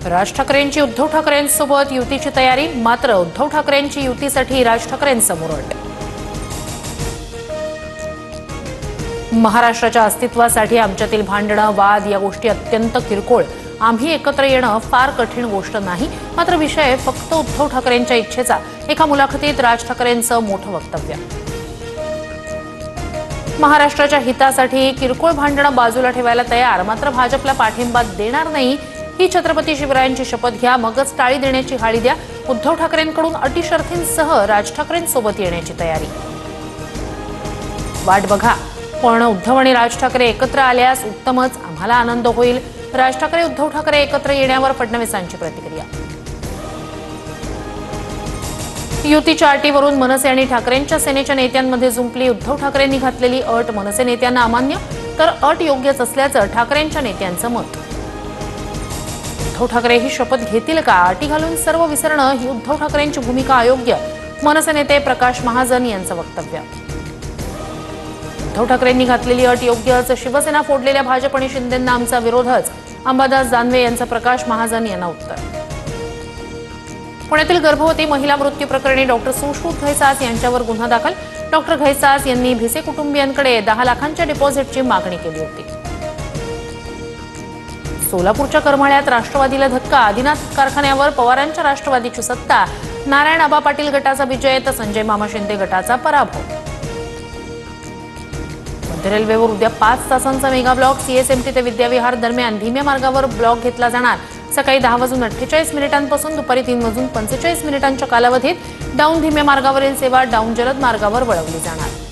राज ठाकरेंची उद्धव ठाकरेंसोबत युतीची तयारी, मात्र उद्धव ठाकरेंची युतीसाठी राज ठाकरेंसमोर अट. महाराष्ट्राच्या अस्तित्वासाठी आमच्यातील भांडणं, वाद या गोष्टी अत्यंत किरकोळ. आम्ही एकत्र येणं फार कठीण गोष्ट नाही. मात्र विषय फक्त उद्धव ठाकरेंच्या इच्छेचा. एका मुलाखतीत राज ठाकरेंचं मोठं वक्तव्य. महाराष्ट्राच्या हितासाठी किरकोळ भांडणं बाजूला ठेवायला तयार, मात्र भाजपला पाठिंबा देणार नाही. ही छत्रपती शिवरायांची शपथ घ्या, मगच टाळी देण्याची हाळी द्या. उद्धव ठाकरेंकडून अटी शर्थींसह राज ठाकरेंसोबत येण्याची तयारी. वाट बघा, पण उद्धव आणि राज ठाकरे एकत्र आल्यास उत्तमच. आम्हाला आनंद होईल. राज ठाकरे उद्धव ठाकरे एकत्र येण्यावर फडणवीसांची प्रतिक्रिया. युतीच्या अटीवरून मनसे आणि ठाकरेंच्या सेनेच्या नेत्यांमध्ये जुंपली. उद्धव ठाकरेंनी घातलेली अट मनसे नेत्यांना अमान्य, तर अट योग्यच असल्याचं ठाकरेंच्या नेत्यांचं मत. उद्धव ठाकरे ही शपथ घेतील का? अटी घालून सर्व विसरणं ही उद्धव ठाकरेंची भूमिका अयोग्य. मनसे नेते प्रकाश महाजन यांचं वक्तव्य. उद्धव ठाकरेंनी घातलेली अट योग्यच. शिवसेना फोडलेल्या भाजप आणि शिंदेंना आमचा विरोधच. अंबादास दानवे यांचं प्रकाश महाजन यांना उत्तर. पुण्यातील गर्भवती महिला मृत्यू प्रकरणी डॉक्टर सुश्रुत घैसास यांच्यावर गुन्हा दाखल. डॉक्टर घैसास यांनी भिसे कुटुंबियांकडे 10 लाखांच्या डिपॉझिटची मागणी केली होती. सोलापूरच्या करमाळ्यात राष्ट्रवादीला धक्का. आदिनाथ कारखान्यावर पवारांच्या राष्ट्रवादीची सत्ता. नारायण आबा पाटील गटाचा विजय, तर संजय मामा शिंदे गटाचा पराभव. मध्य रेल्वेवर उद्या 5 तासांचा मेगा ब्लॉक. सीएसएमटी ते विद्याविहार दरम्यान धीम्या मार्गावर ब्लॉक घेतला जाणार. सकाळी 10:48 पासून दुपारी 3:45 कालावधीत डाऊन धीम्या मार्गावरील सेवा डाऊन जलद मार्गावर वळवली जाणार.